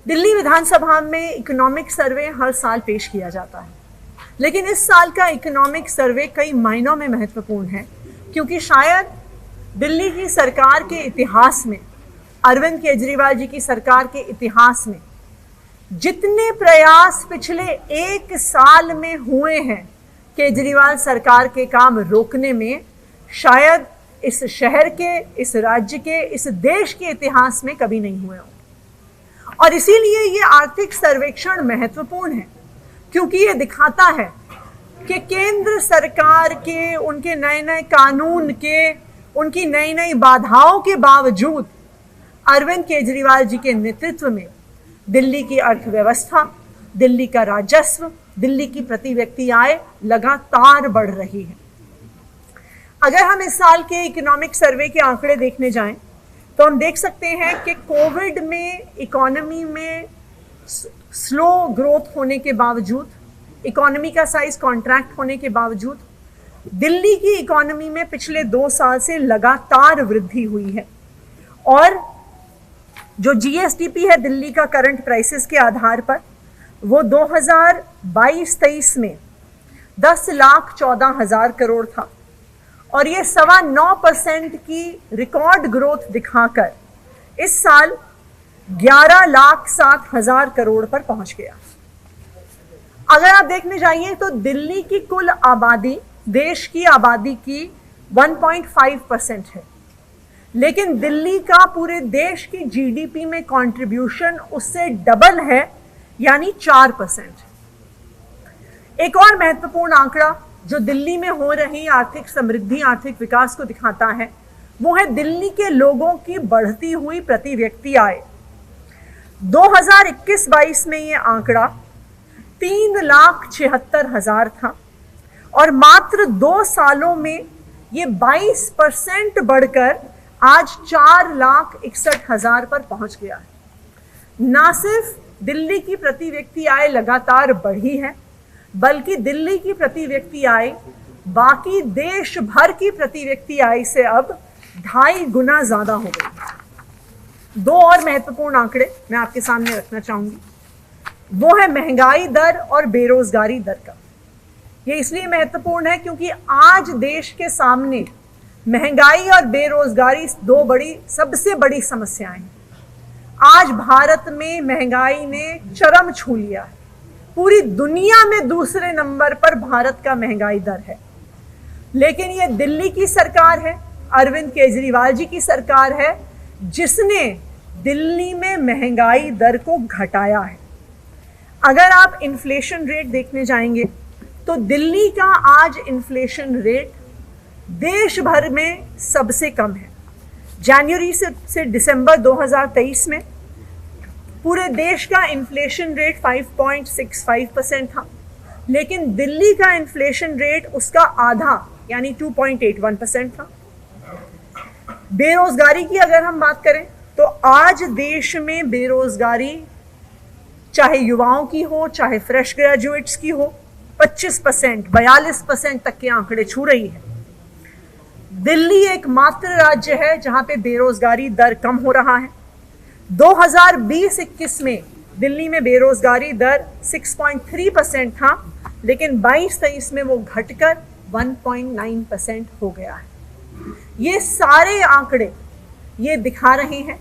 दिल्ली विधानसभा में economic survey हर साल पेश किया जाता है, लेकिन इस साल का इकोनॉमिक सर्वे कई मायनों में महत्वपूर्ण है, क्योंकि शायद दिल्ली की सरकार के इतिहास में, अरविंद केजरीवाल जी की सरकार के इतिहास में जितने प्रयास पिछले एक साल में हुए हैं केजरीवाल सरकार के काम रोकने में, शायद इस शहर के, इस राज्य के, इस देश के इतिहास में कभी नहीं हुए हों। और इसीलिए ये आर्थिक सर्वेक्षण महत्वपूर्ण है, क्योंकि ये दिखाता है कि केंद्र सरकार के उनके नए नए कानून के, उनकी नई नई बाधाओं के बावजूद अरविंद केजरीवाल जी के नेतृत्व में दिल्ली की अर्थव्यवस्था, दिल्ली का राजस्व, दिल्ली की प्रति व्यक्ति आय लगातार बढ़ रही है। अगर हम इस साल के इकोनॉमिक सर्वे के आंकड़े देखने जाएं तो हम देख सकते हैं कि कोविड में इकोनॉमी में स्लो ग्रोथ होने के बावजूद, इकोनॉमी का साइज कॉन्ट्रैक्ट होने के बावजूद दिल्ली की इकोनॉमी में पिछले 2 साल से लगातार वृद्धि हुई है। और जो जीएसडीपी है दिल्ली का करंट प्राइसेस के आधार पर, वो 2022-23 में 10,14,000 करोड़ था और ये 9.25% की रिकॉर्ड ग्रोथ दिखाकर इस साल 11,07,000 करोड़ पर पहुंच गया। अगर आप देखने जाइए तो दिल्ली की कुल आबादी देश की आबादी की 1.5% है, लेकिन दिल्ली का पूरे देश की जीडीपी में कंट्रीब्यूशन उससे डबल है, यानी 4%। एक और महत्वपूर्ण आंकड़ा जो दिल्ली में हो रही आर्थिक समृद्धि, आर्थिक विकास को दिखाता है, वो है दिल्ली के लोगों की बढ़ती हुई प्रति व्यक्ति आय। 2021-22 में ये आंकड़ा 3,76,000 था और मात्र 2 सालों में ये 22% बढ़कर आज 4,61,000 पर पहुंच गया है। ना सिर्फ दिल्ली की प्रति व्यक्ति आय लगातार बढ़ी है, बल्कि दिल्ली की प्रति व्यक्ति आय बाकी देश भर की प्रति व्यक्ति आय से अब 2.5 गुना ज्यादा हो गई। 2 और महत्वपूर्ण आंकड़े मैं आपके सामने रखना चाहूंगी, वो है महंगाई दर और बेरोजगारी दर का। ये इसलिए महत्वपूर्ण है क्योंकि आज देश के सामने महंगाई और बेरोजगारी 2 सबसे बड़ी समस्याएं हैं। आज भारत में महंगाई ने चरम छू लिया है। पूरी दुनिया में दूसरे नंबर पर भारत का महंगाई दर है, लेकिन ये दिल्ली की सरकार है, अरविंद केजरीवाल जी की सरकार है, जिसने दिल्ली में महंगाई दर को घटाया है। अगर आप इन्फ्लेशन रेट देखने जाएंगे तो दिल्ली का आज इन्फ्लेशन रेट देश भर में सबसे कम है। जनवरी से दिसंबर 2023 में पूरे देश का इन्फ्लेशन रेट 5.65% था, लेकिन दिल्ली का इन्फ्लेशन रेट उसका आधा यानी 2.81% था। बेरोजगारी की अगर हम बात करें तो आज देश में बेरोजगारी चाहे युवाओं की हो, चाहे फ्रेश ग्रेजुएट्स की हो, 25%, 42% तक के आंकड़े छू रही है। दिल्ली एकमात्र राज्य है जहां पे बेरोजगारी दर कम हो रहा है। 2020-21 में दिल्ली में बेरोजगारी दर 6.3% था, लेकिन 22-23 में वो घटकर 1.9% हो गया है। ये सारे आंकड़े ये दिखा रहे हैं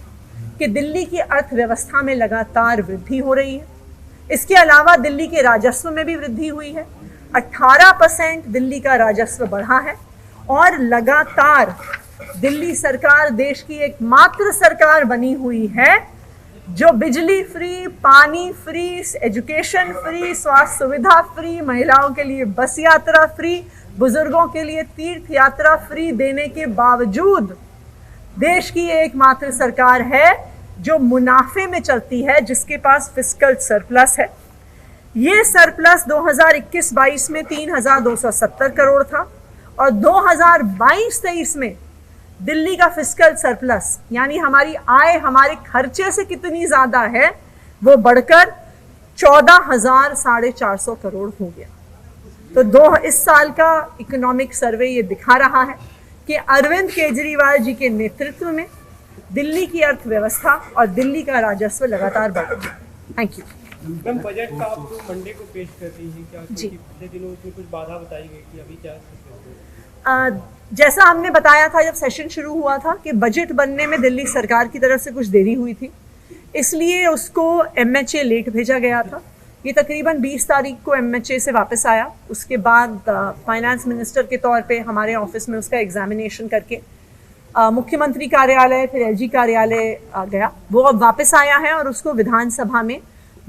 कि दिल्ली की अर्थव्यवस्था में लगातार वृद्धि हो रही है। इसके अलावा दिल्ली के राजस्व में भी वृद्धि हुई है। 18% दिल्ली का राजस्व बढ़ा है और लगातार दिल्ली सरकार देश की एकमात्र सरकार बनी हुई है जो बिजली फ्री, पानी फ्री, एजुकेशन फ्री, स्वास्थ्य सुविधा फ्री, महिलाओं के लिए बस यात्रा फ्री, बुजुर्गों के लिए तीर्थ यात्रा फ्री देने के बावजूद देश की एकमात्र सरकार है जो मुनाफे में चलती है, जिसके पास फिस्कल सरप्लस है। ये सरप्लस 2021-22 में 3,270 करोड़ था और 2022-23 में दिल्ली का फिस्कल सरप्लस यानी हमारी आय हमारे खर्चे से कितनी ज्यादा है, वो बढ़कर 14,450 करोड़ हो गया। तो इस साल का इकोनॉमिक सर्वे ये दिखा रहा है कि अरविंद केजरीवाल जी के नेतृत्व में दिल्ली की अर्थव्यवस्था और दिल्ली का राजस्व लगातार बढ़ रहा है। Thank you. मैम, बजट का आप तो मंडे को पेश कर रही हैं क्या? जी। क्योंकि पिछले दिनों उसमें कुछ बाधा बताई गई कि अभी क्या जैसा हमने बताया था जब सेशन शुरू हुआ था कि बजट बनने में दिल्ली सरकार की तरफ से कुछ देरी हुई थी, इसलिए उसको MHA लेट भेजा गया था। ये तकरीबन 20 तारीख को MHA से वापस आया। उसके बाद फाइनेंस मिनिस्टर के तौर पे हमारे ऑफिस में उसका एग्जामिनेशन करके मुख्यमंत्री कार्यालय फिर LG कार्यालय गया। वो अब वापस आया है और उसको विधानसभा में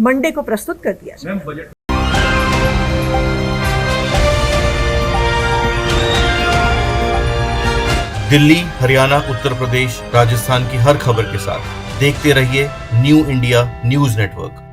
मंडे को प्रस्तुत कर दिया जाए। दिल्ली, हरियाणा, उत्तर प्रदेश, राजस्थान की हर खबर के साथ देखते रहिए न्यू इंडिया न्यूज़ नेटवर्क।